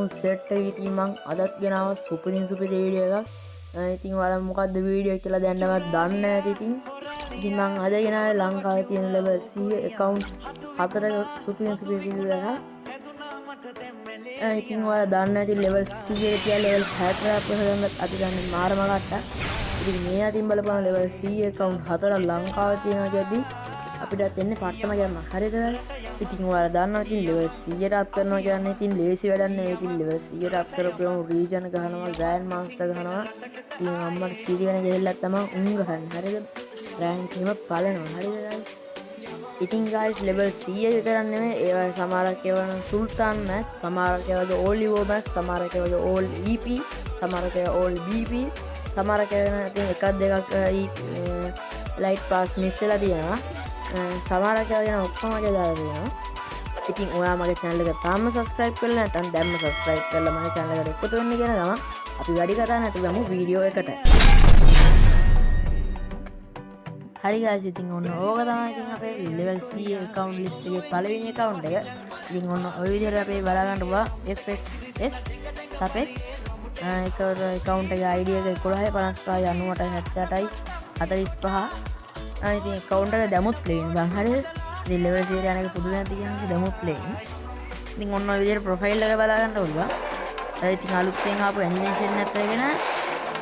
account set එකේ ඉතින් මම අදත් ගෙනාවා සුපිරිම සුපිරි වීඩියෝ එකක්. ඉතින් ඔයාලා මොකද්ද වීඩියෝ කියලා දැන්නවත් දන්නේ නැති ඉතින් මම අද ගෙනාවේ ලංකාවේ තියෙන level 100 account 4ක සුපිරිම සුපිරි වීඩියෝ එකක්. ඉතින් ඔයාලා දන්නේ නැති level 100 එක කියලා level 60ක් හදන්නත් අපි ගන්න මාරම කට්ට. ඉතින් මේ අතින් බලපන් level 100 account 4 ලංකාවේ තියෙනවා කියද්දි අපිට එන්නේ පට්ටම ගන්න. හරිද? ඉතින් ඔයාලා දන්නවා ඉතින් level 100ට අප් කරනවා කියන්නේ ඉතින් ලේසි වැඩක් නෙවෙයි. ඉතින් level 100ට අප් කරපුවම region ගහනවා, grand master ගහනවා. ඉතින් අම්මට සිරියන ගෙල්ලක් තමයි උන් ගහන්නේ. හරිද? rank එකම පලනවා. හරිද guys? ඉතින් guys level 100 විතරක් නෙවෙයි ඒවා සමහරක් ඒවා සුල්තාන් මැච්, සමහරක් ඒවා ඕලිවෝ මැච්, සමහරක් ඒවා ඕල් EP, සමහරක් ඒවා ඕල් BP, සමහරක් ඒවා ඉතින් එකක් දෙකක් ලයිට් පාස් මිස් වෙලා තියෙනවා. සමහරක් ඒවා ගැන ඔක්කොම දාලා තියෙනවා. ඉතින් ඔයා මගේ channel එක තාම subscribe කරලා නැත්නම් දැම්ම subscribe කරලා මගේ channel එකට එකතු වෙන්න කියන ගමන් අපි වැඩි කතා නැතුව යමු වීඩියෝ එකට. හරි guys ඉතින් ඔන්න ඕක තමයි ඉතින් අපේ level 100 account list එකේ පළවෙනි account එක. ඉතින් ඔන්න ඔය විදිහට අපි බලා ගන්න පුළුවන් FXS සපෙක් ඒකට account එකේ ID එක 11 55 98 78 45. ඉතින් account එක දැමුත් plain බං හරිද? ඉතින් level 0 යන එක පුදු නැති කියන්නේ දැමුත් plain. ඉතින් ඔන්න ඔය විදිහට profile එක බලා ගන්න පුළුවන්. ඉතින් අලුතෙන් ආපු animation එකත් එක්කන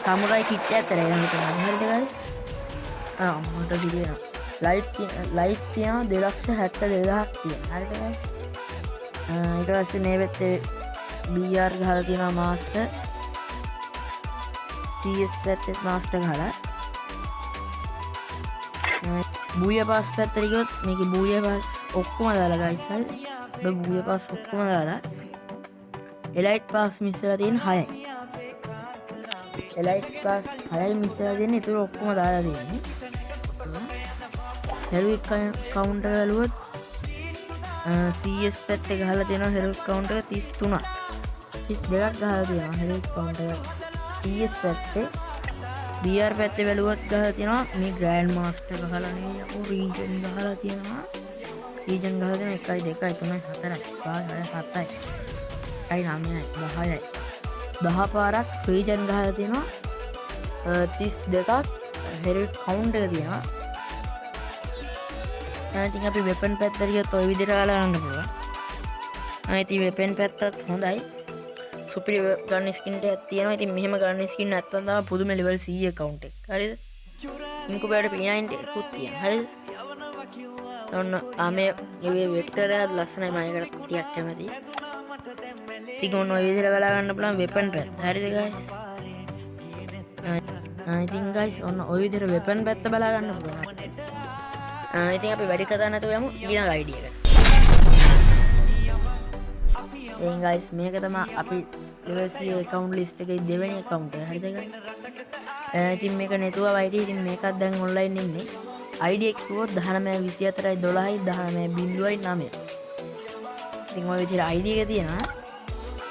samurai kit එකත් ඇරගෙන හිටනවා. හරිද guys? මට දිගේනවා. ලයිට් තියෙනවා 272000ක් තියෙනවා. හරිද guys? ඊට පස්සේ මේ පැත්තේ BR ගහලා තියෙනවා master. CS පැත්තේ master ගහලා. බූය පාස් පැත්තට ගියොත් මේකේ බූය පාස් ඔක්කොම දාලා guys හරි. ඔබ බූය පාස් ඔක්කොම දාලා එලයිට් පාස් මිස් වෙලා තියෙන 6යි. එලයිට් පාස් 6යි මිස් වෙලා තියෙන්නේ. ඒක ඔක්කොම දාලා තියෙන්නේ. හෙරුවික් කවුන්ට් එක බලුවොත් CS පැත්තේ ගහලා තියෙනවා හෙරුවික් කවුන්ට් එක 33ක්. 32ක් ගහලා තියෙනවා හෙරුවික් කවුන්ට් එක CS පැත්තේ. BR පැත්තේ බැලුවොත් ගහලා තියෙනවා මේ ග්‍රෑන්ඩ් මාස්ටර් ගහලා නේ අපෝ රීජන් ගහලා තියෙනවා. රීජන් ගහලා තියෙන 1 2 3 4යි 5 6 7යි 9යි 10යි 10 පාරක් රීජන් ගහලා තියෙනවා. 32ක් හෙරික් කවුන්ට් එක තියෙනවා. ඉතින් අපි වෙපන් පැත්තට ගියොත් ওই විදිහට ගාලා ගන්න පුළුවන්. ඉතින් වෙපන් පැත්තත් හොඳයි. සුපිරි ගන්න ස්කින් එකක් තියෙනවා. ඉතින් මෙහෙම ගන්න ස්කින් නැත්තම් තමයි පුදුම level 100 account එක. හරිද? ඉන්කුබේටර් P90 එකකුත් තියෙනවා. හරිද? ඔන්න ආමේ මේ වෙක්ටර් එක ලස්සනයි මම ඒකට ටිකක් කැමතියි. ඉතින් ඔන්න ඔය විදිහට බලා ගන්න පුළුවන් වෙපන් පැත්ත. හරිද guys? ඉතින් guys ඔන්න ඔය විදිහට වෙපන් පැත්ත බලා ගන්න පුළුවන්. ඉතින් අපි වැඩි කතා නැතුව යමු ඊළඟ ID එකට. එහෙනම් guys මේක තමයි අපි level 100 account list එකේ දෙවෙනි account එක. හරිද guys? ඉතින් මේක නෙතුව YT ඉතින් මේකත් දැන් online ඉන්නේ. ID එක කිව්වොත් 1924යි 12යි 1909. ඉතින් ඔය විදිහට ID එක තියෙනවා.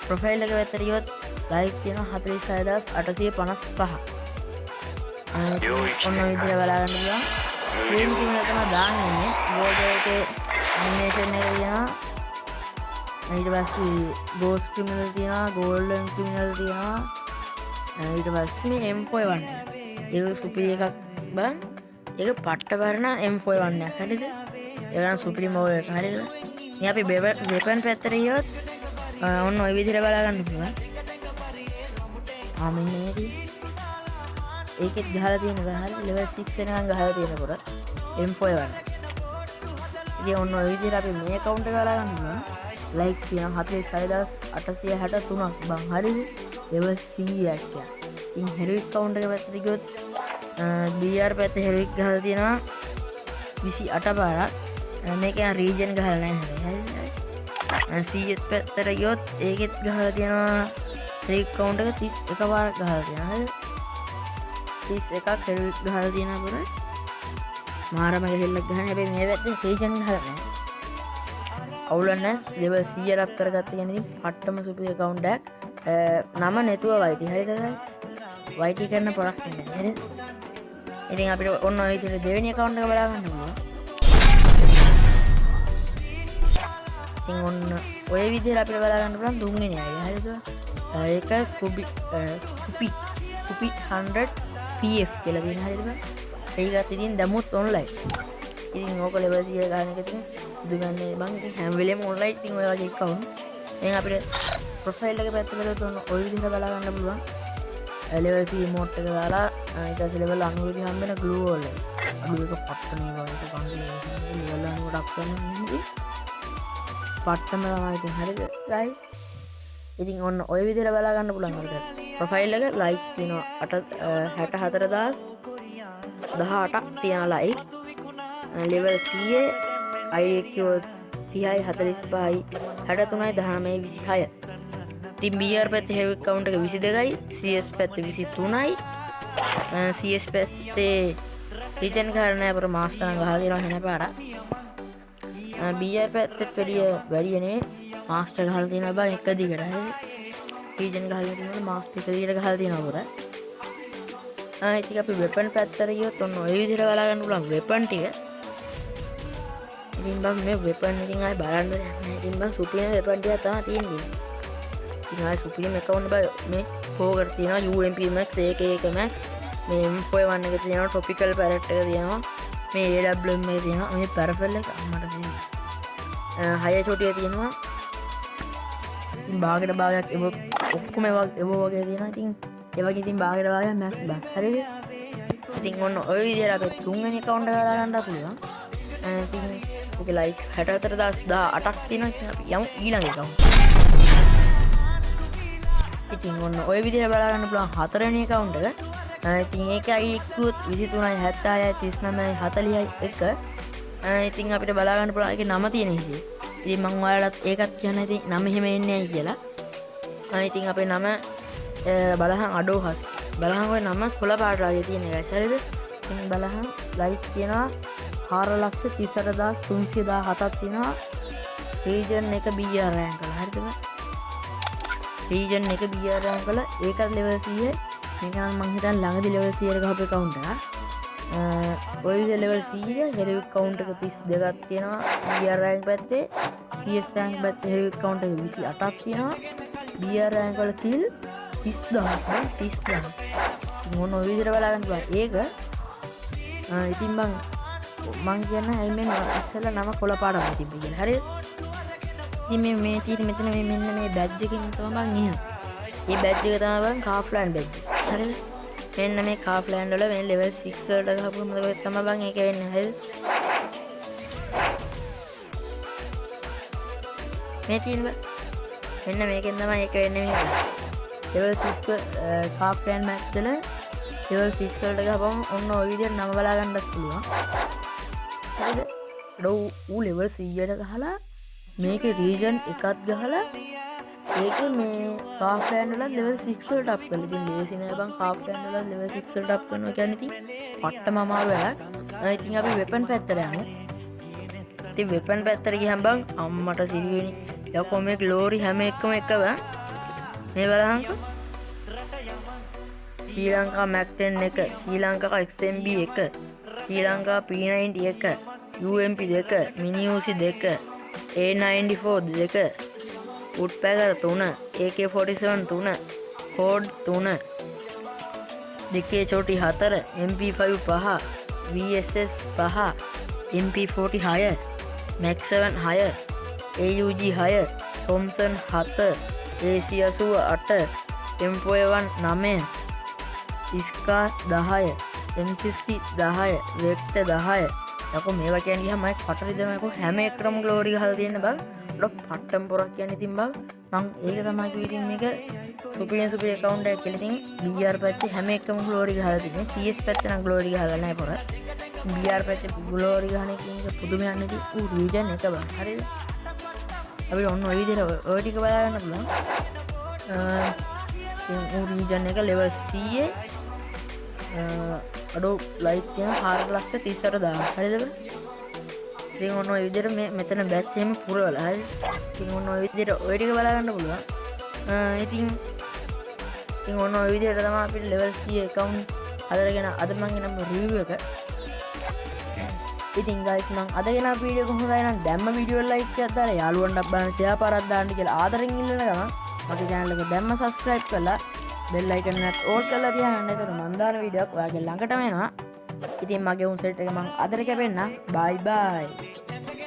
profile එක පැත්තට ගියොත් like තියෙනවා 46855. ඔන්න ඔය විදිහට බලා ගන්න පුළුවන්. ට්‍රේන් කිව්වම තමයි දාන්නේ. logo එකේ animation එක තියෙනවා. ඊට පස්සේ ghost criminal තියෙනවා, golden criminal තියෙනවා. ඊට පස්සේ මේ M41 ඒක සුපිරි එකක් බං. ඒක පට්ට වරණ M41 එකක්. හරිද? ඒක නම් සුපිරි මෝඩ් එකක්. හරිද? ඉතින් අපි වෙපන් පැත්තට ගියොත් ඔන්න ඔය විදිහට බලා ගන්න පුළුවන්. මෙන්න මේකයි. ඒකෙත් ගහලා තියෙනවා. හරිද? level 6 වෙනකන් ගහලා තියෙනකොට M41. ඉතින් ඔන්න ඔය විදිහට අපි මේ account එක ගලා ගන්න පුළුවන්. like තියෙනවා 46863ක් බං. හරිද? level 100ක් යා. ඉතින් හෙරික් කවුන්ට් එක පැත්තට ගියොත් BR පැත්තේ හෙරික් ගහලා තියෙනවා 28 පාරක්. මේක රීජන් ගහලා නැහැ. හරිද? CS පැත්තට ගියොත් ඒකෙත් ගහලා තියෙනවා හෙරික් කවුන්ට් එක 31 පාරක් ගහලා තියෙනවා. හරිද? 31ක් හෙරික් ගහලා තියෙනවා පුරේ. මාරම ගෙහෙල්ලක් ගහන්නේ. හැබැයි මේ පැත්තේ රීජන් ගහලා නැහැ. අවුලක් නැහැ. level 100 රත් කරගත්ත කියන්නේ පට්ටම සුපිරි account එකක්. නම නැතුව YT. හරිද guys? YT කරන පොරක් නෙමෙයි. හරිද? ඉතින් අපිට ඔන්න ඔය විදිහට දෙවෙනි account එක බලා ගන්න පුළුවන්. ඉතින් ඔන්න ඔය විදිහට අපිට බලා ගන්න පුළුවන් තුන්වෙනි අය. හරිද? ඒක කුපි 100 PF කියලා තියෙන. හරිද? ඒකත් ඉතින් දමුත් ඔන්ලයින්. ඉතින් ඕක ලෙවල් 100 ගන්න එක ඉතින් දුගන්නේ බං. ඉතින් හැම වෙලේම ඔන්ලයින්. ඉතින් ඔය වගේ account. දැන් අපිට ප්‍රොෆයිල් එක පැත්ත බලද්දී ඔන්න ඔය විදිහට බලා ගන්න පුළුවන්. level 3 mode එක දාලා ඊට පස්සේ level 90 හම්බ වෙන glue wall එක. අඩු එක පට්ටනේ වගේ කන්ටි level 90ට අප් කරනවා. පට්ටම තමයි ඉතින්. හරිද? guys. ඉතින් ඔන්න ඔය විදිහට බලා ගන්න පුළුවන් අපිට. ප්‍රොෆයිල් එක ලයික් තියෙනවා 64018ක් තියෙන ලයික්. level 100 IQ 30යි 45යි 63යි 19යි 26. ඉතින් BR පැත්තේ heavy count එක 22යි, CS පැත්තේ 23යි. CS පැත්තේ region කාරණා අපර master නම් ගහලා දෙනවා වෙන පාරක්. BR පැත්තේ වැඩි නෙමෙයි master ගහලා තියෙනවා බා එක දිගට. හරිද? region ගහලා තියෙනවා master එක දිගට ගහලා තියෙනවා පුර. ඉතින් අපි weapon පැත්තට ගියොත් ඔන්න ඔය විදිහට බලා ගන්න පුළුවන් weapon ටික. ඉතින් බං මේ weapon එකකින් ආයි බලන්න නැහැ. ඉතින් බං සුපිරිම weapon ටික තමයි තියෙන්නේ. ඉතින් ආයි සුපිරිම account බා මේ Fogger තියෙනවා UMP Max AK Max මේ M41 එක තියෙනවා topical parrot එක තියෙනවා මේ AWM එක තියෙනවා මේ parafel එක අම්මට තියෙනවා. හය චෝටිය තියෙනවා. ඉතින් භාගයට භාගයක් එව ඔක්කොම එව වගේ තියෙනවා. ඉතින් ඒ වගේ ඉතින් භාගයට භාගයක් max බා. හරිද? ඉතින් ඔන්න ඔය විදිහට අපි තුන්වෙනි account එක දාලා ගන්න පුළුවන්. ඉතින් ඒක like 64018ක් තියෙනවා. ඉතින් අපි යමු ඊළඟ account. ඉතින් ඔන්න ඔය විදිහට බලා ගන්න පුළුවන් හතරවෙනි account එක. ඉතින් ඒකේ ID කිව්වොත් 23යි 76යි 39යි 40යි 1. ඉතින් අපිට බලා ගන්න පුළුවන් ඒකේ නම තියෙන ඉතින්. ඉතින් මම ඔයාලටත් ඒකත් කියන්න ඉතින් නම එහෙම එන්නේ නැහැ කියලා. ඉතින් අපේ නම බලහන් අඩෝහස්. බලහන් ඔය නම කොළ පාට වගේ තියෙන එකයි. හරිද? ඉතින් බලහන් ලයික් තියෙනවා 4,38,317ක් තියෙනවා. region 1 BR rank වල. හරිද? region 1 BR rank වල ඒකත් level 100. මේක නම් මං හිතන්නේ ළඟදී level 100 ගහපු account එකක්. ඔය විදිහ level 100 heavy account එක 32ක් තියෙනවා. BR rank පැත්තේ CS rank පැත්තේ heavy account එක 28ක් තියෙනවා. BR rank වල kill 30000. මොන ඔය විදිහට බලා ගන්න පුළුවන්. ඒක ඉතින් මං කියන්නේ ඇයි මේ ඉස්සෙල්ලා නම කොළ පාටක් තිබ්බේ කියලා. හරිද? ඉතින් මේ තියෙන මෙතන මෙන්න මේ badge එකකින් තමයි මං ඉන්නේ. මේ badge එක තමයි මං Kaufland badge. හරිද? මෙන්න මේ Kaufland වල මේ level 6 වලට ගහපුවම තමයි මං ඒක වෙන්නේ. හරිද? මේ තියෙන මෙන්න මේකෙන් තමයි ඒක වෙන්නේ මේ. level 6 Kaufland match වල level 6 වලට ගහපුවම ඔන්න ඔය විදිහට නම බලා ගන්නත් පුළුවන්. හරිද? ඌ level 100ට ගහලා මේකේ region එකක් ගහලා ඒකේ මේ Kaufland වල level 6 වලට අප් කරලා. ඉතින් ලේසි නෑ බං Kaufland වල level 6 වලට අප් කරනවා කියන්නේ. ඉතින් පට්ටම අමාරු වැඩක්. ඉතින් අපි weapon පැත්තට යමු. ඉතින් weapon පැත්තට ගියහම බං අම්මට සිරිවෙනි. යකෝ මේ glory හැම එකම එක බං. මේ බලහන්කෝ. ශ්‍රී ලංකා Mac 10 1, ශ්‍රී ලංකා XMB 1, ශ්‍රී Lanka P90 1, UMP 2, Mini UC 2, A94 2, Woodpecker 3, AK47 3, Code 3, දෙකේ චෝටි 4, MP5 5, VSS 5, MP40 6, Max 7 6, AUG 6, Thompson 7, AC88, M41 9, Scar 10, M60 10, Vector 10. යකෝ මේවා කියන්නේ ගියාම මම කට රිදෙනවා. හැම එකටම ග්ලෝරි ගහලා තියෙන බං. ඩොක් පට්ටම් පොරක් කියන්නේ ඉතින් බං. මං ඒක තමයි කිව්වේ ඉතින් මේක සුපිරි account එකක් කියලා. ඉතින් BR පැත්තේ හැම එකම ග්ලෝරි ගහලා තියෙනවා. CS පැත්තේ නම් ග්ලෝරි ගහලා නැහැ පොර. BR පැත්තේ ග්ලෝරි ගහන එක පුදුමයක් නෙදී. ඌ region එක බං. හරිද? අපි ඔන්න ඔය විදිහට ඔය ටික බලා ගන්න පුළුවන්. ඌ region එක level 100 අඩෝ ලයික් තියෙන 4,38,000. හරිද? ඉතින් ඔන්න ඔය විදිහට මෙතන බැච් එහෙම පුරවලා. හරිද? ඉතින් ඔන්න ඔය විදිහට ඔය ටික බලා ගන්න පුළුවන්. ඉතින් ඔන්න ඔය විදිහට තමයි අපිට level 100 account හදරගෙන අද මම එනම් review එක. ඉතින් guys මම අද ගෙන වීඩියෝ කොහොමද නම් දැම්ම වීඩියෝ ලයික් එකක් දාලා යාළුවන්ට බලන්න ෂෙයා පාරක් දාන්න කියලා ආදරෙන් ඉල්ලන ගමන් මගේ channel එක දැම්ම subscribe කරලා bell icon එකත් all කරලා තියාගන්න. එතකොට මම දාන වීඩියෝක් ඔයාගේ ළඟටම එනවා. ඉතින් මගේ උන් සෙට් එක මම අදට කැපෙන්න. bye bye.